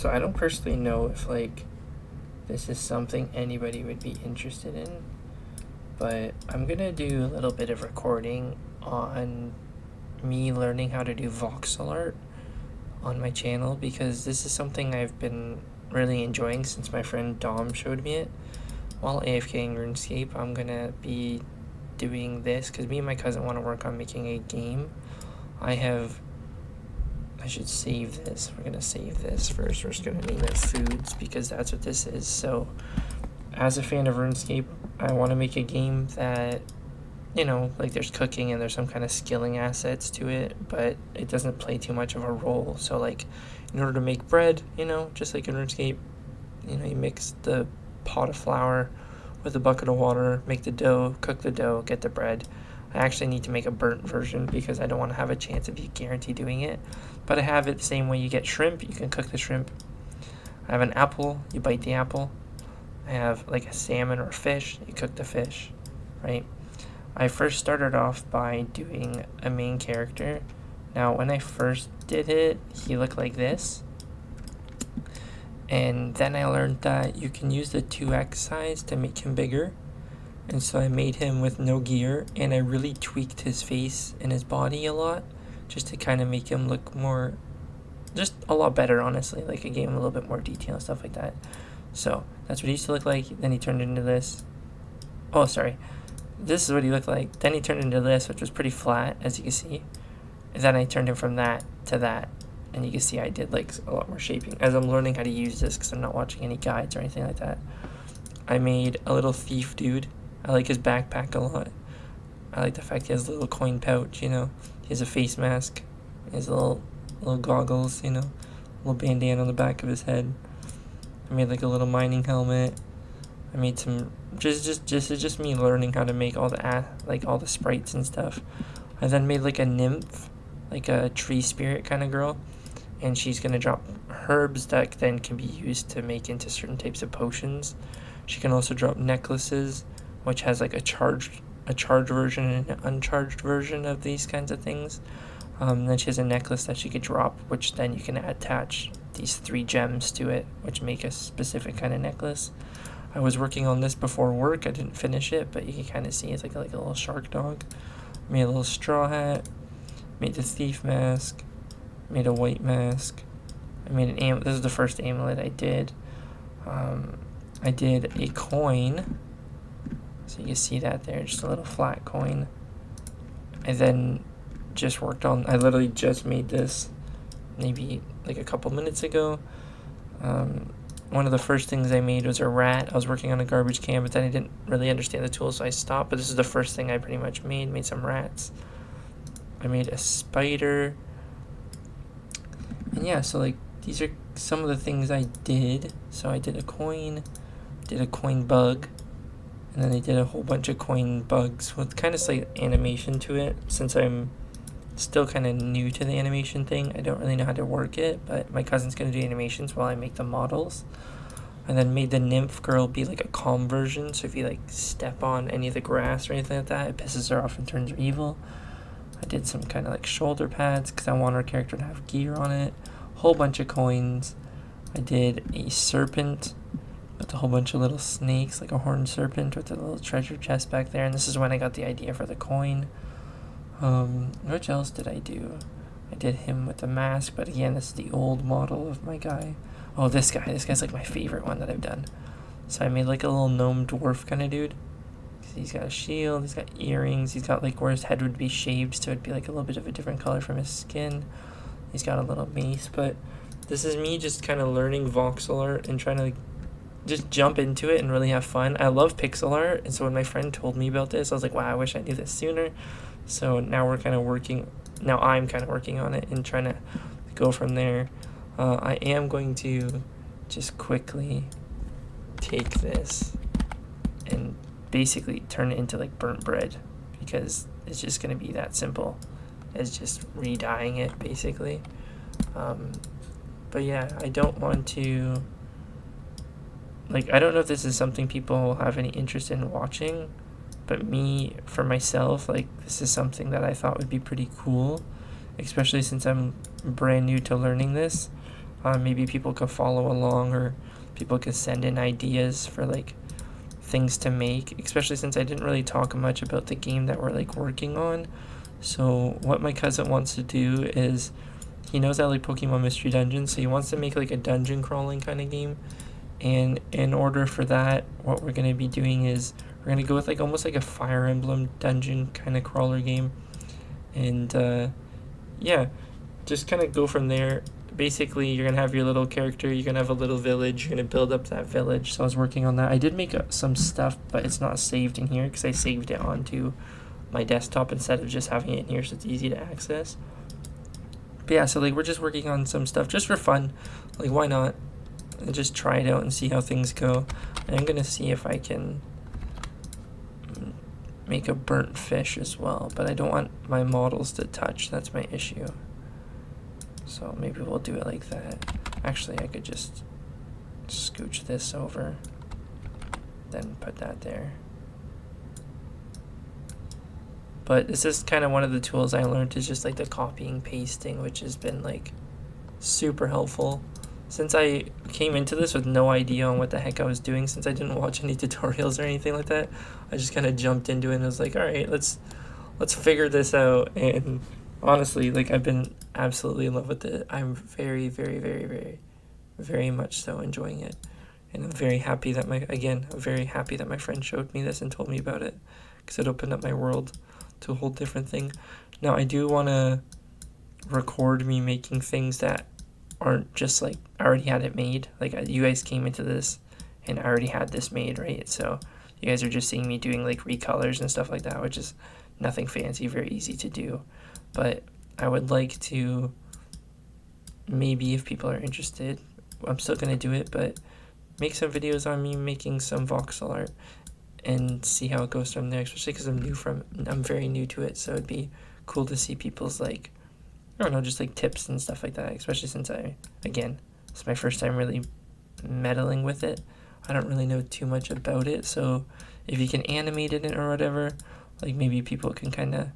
So I don't personally know if like this is something anybody would be interested in, but I'm gonna do a little bit of recording on me learning how to do voxel art on my channel, because this is something I've been really enjoying since my friend Dom showed me it. While AFKing RuneScape, I'm gonna be doing this because me and my cousin want to work on making a game. I should save this. We're gonna save this first. We're just gonna name it Foods because that's what this is. So, as a fan of RuneScape, I want to make a game that, you know, like there's cooking and there's some kind of skilling assets to it, but it doesn't play too much of a role. So, like, in order to make bread, you know, just like in RuneScape, you know, you mix the pot of flour with a bucket of water, make the dough, cook the dough, get the bread. I actually need to make a burnt version because I don't want to have a chance of you guarantee doing it. But I have it the same way you get shrimp, you can cook the shrimp. I have an apple, you bite the apple. I have like a salmon or fish, you cook the fish, right? I first started off by doing a main character. Now, when I first did it, he looked like this. And then I learned that you can use the 2x size to make him bigger. And so I made him with no gear, and I really tweaked his face and his body a lot just to kind of make him look more, just a lot better, honestly. Like I gave him a little bit more detail and stuff like that. So that's what he used to look like. Then he turned into this. Oh, sorry. This is what he looked like. Then he turned into this, which was pretty flat, as you can see. And then I turned him from that to that. And you can see I did like a lot more shaping as I'm learning how to use this because I'm not watching any guides or anything like that. I made a little thief dude. I like his backpack a lot. I like the fact he has a little coin pouch, you know. He has a face mask. He has little goggles, you know. Little bandana on the back of his head. I made like a little mining helmet. I made some just me learning how to make all the sprites and stuff. I then made like a nymph, like a tree spirit kind of girl, and she's gonna drop herbs that then can be used to make into certain types of potions. She can also drop necklaces, which has like a charged version and an uncharged version of these kinds of things. Then she has a necklace that she could drop, which then you can attach these 3 gems to it, which make a specific kind of necklace. I was working on this before work. I didn't finish it, but you can kind of see it's like a little shark dog. Made a little straw hat. Made the thief mask. Made a white mask. I made an amulet. This is the first amulet I did. I did a coin. So you can see that there, just a little flat coin. I then just worked on, I literally just made this maybe like a couple minutes ago. One of the first things I made was a rat. I was working on a garbage can, but then I didn't really understand the tool, so I stopped. But this is the first thing I pretty much made some rats. I made a spider. And yeah, so like these are some of the things I did. So I did a coin bug, and then I did a whole bunch of coin bugs with kind of slight animation to it. Since I'm still kind of new to the animation thing, I don't really know how to work it, but my cousin's going to do animations while I make the models. And then made the nymph girl be like a calm version, so if you like step on any of the grass or anything like that, it pisses her off and turns her evil. I did some kind of like shoulder pads because I want our character to have gear on it. Whole bunch of coins. I did a serpent with a whole bunch of little snakes, like a horned serpent with a little treasure chest back there, and this is when I got the idea for the coin. Which else did I do? I did him with the mask, but again, this is the old model of my guy. Oh, this guy's like my favorite one that I've done. So I made like a little gnome dwarf kind of dude. He's got a shield, he's got earrings, he's got like where his head would be shaved, so it'd be like a little bit of a different color from his skin. He's got a little mace, but this is me just kind of learning voxel art and trying to like just jump into it and really have fun. I love pixel art, and so when my friend told me about this, I was like, wow, I wish I knew this sooner. So now I'm kind of working on it and trying to go from there. I am going to just quickly take this and basically turn it into like burnt bread, because it's just going to be that simple as just re-dyeing it basically. But yeah, I don't want to, like, I don't know if this is something people have any interest in watching, but me, for myself, like, this is something that I thought would be pretty cool, especially since I'm brand new to learning this. maybe people could follow along, or people could send in ideas for like things to make, especially since I didn't really talk much about the game that we're like working on. So what my cousin wants to do is, he knows I like Pokemon Mystery Dungeon, so he wants to make like a dungeon crawling kind of game. And in order for that, what we're going to be doing is we're going to go with like almost like a Fire Emblem dungeon kind of crawler game. And yeah, just kind of go from there. Basically, you're going to have your little character, you're going to have a little village, you're going to build up that village. So I was working on that. I did make some stuff, but it's not saved in here because I saved it onto my desktop instead of just having it in here, so it's easy to access. But yeah, so like we're just working on some stuff just for fun. Like, why not? And just try it out and see how things go. And I'm gonna see if I can make a burnt fish as well, but I don't want my models to touch. That's my issue. So maybe we'll do it like that. Actually, I could just scooch this over, then put that there. But this is kind of one of the tools I learned, is just like the copying, pasting, which has been like super helpful. Since I came into this with no idea on what the heck I was doing, since I didn't watch any tutorials or anything like that, I just kind of jumped into it and was like, all right, let's figure this out. And honestly, like, I've been absolutely in love with it. I'm very, very, very, very, very much so enjoying it. And I'm very happy that I'm very happy that my friend showed me this and told me about it, because it opened up my world to a whole different thing. Now, I do want to record me making things that aren't just like I already had it made. Like, you guys came into this and I already had this made, right? So you guys are just seeing me doing like recolors and stuff like that, which is nothing fancy, very easy to do. But I would like to, maybe if people are interested, I'm still gonna do it, but make some videos on me making some voxel art and see how it goes from there, especially because I'm very new to it, so it'd be cool to see people's, like, I don't know, just like tips and stuff like that, especially since it's my first time really meddling with it. I don't really know too much about it, so if you can animate it or whatever, like, maybe people can kind of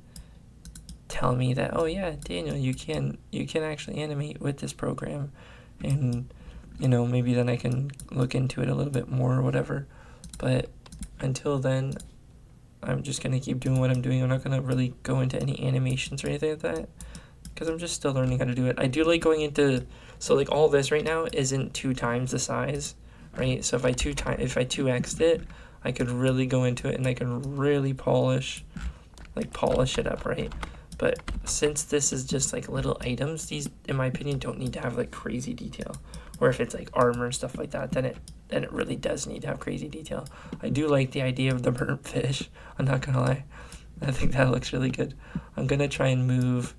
tell me that, oh yeah, Daniel, you can actually animate with this program, and maybe then I can look into it a little bit more or whatever. But until then, I'm just gonna keep doing what I'm doing. I'm not gonna really go into any animations or anything like that, because I'm just still learning how to do it. I do like going into, so like all this right now isn't 2 times the size, right? So if I 2x'd it, I could really go into it and I could really polish it up, right? But since this is just like little items, these, in my opinion, don't need to have like crazy detail. Or if it's like armor and stuff like that, then it really does need to have crazy detail. I do like the idea of the burnt fish, I'm not gonna lie. I think that looks really good. I'm gonna try and move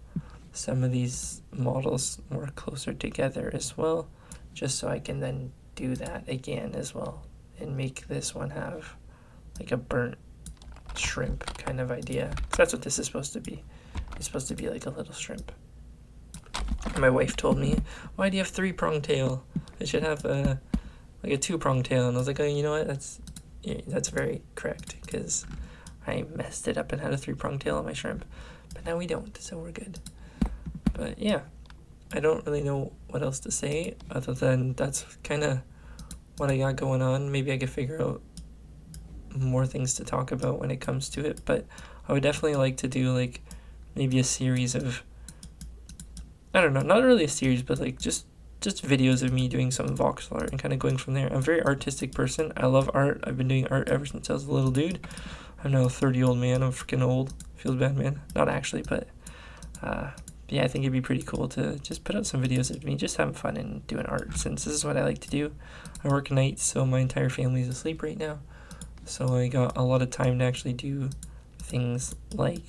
some of these models more closer together as well, just so I can then do that again as well and make this one have like a burnt shrimp kind of idea. 'Cause that's what this is supposed to be. It's supposed to be like a little shrimp. My wife told me, why do you have 3-pronged tail? It should have like a 2-pronged tail. And I was like, oh, you know what? That's very correct, because I messed it up and had a 3-pronged tail on my shrimp. But now we don't, so we're good. But yeah, I don't really know what else to say other than that's kind of what I got going on. Maybe I could figure out more things to talk about when it comes to it. But I would definitely like to do like maybe a series of, I don't know, not really a series, but like just videos of me doing some voxel art and kind of going from there. I'm a very artistic person. I love art. I've been doing art ever since I was a little dude. I'm now a 30-year-old man. I'm freaking old. Feels bad, man. Not actually, but yeah, I think it'd be pretty cool to just put out some videos of me just having fun and doing art, since this is what I like to do. I work nights, so my entire family's asleep right now. So I got a lot of time to actually do things like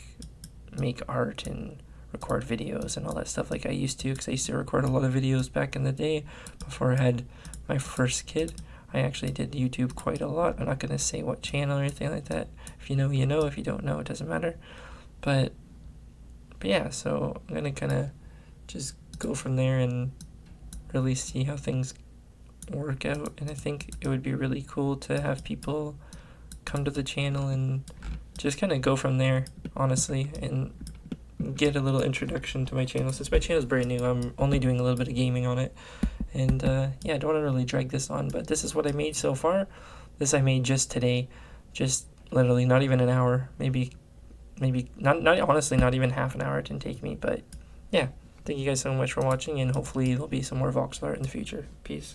make art and record videos and all that stuff like I used to, because I used to record a lot of videos back in the day before I had my first kid. I actually did YouTube quite a lot. I'm not going to say what channel or anything like that. If you know, you know. If you don't know, it doesn't matter. But yeah, so I'm going to kind of just go from there and really see how things work out. And I think it would be really cool to have people come to the channel and just kind of go from there, honestly, and get a little introduction to my channel. Since my channel is brand new, I'm only doing a little bit of gaming on it, And yeah, I don't want to really drag this on, but this is what I made so far. This I made just today, just literally not even an hour, maybe not honestly not even half an hour it didn't take me. But yeah, thank you guys so much for watching, and hopefully there'll be some more voxel art in the future. Peace.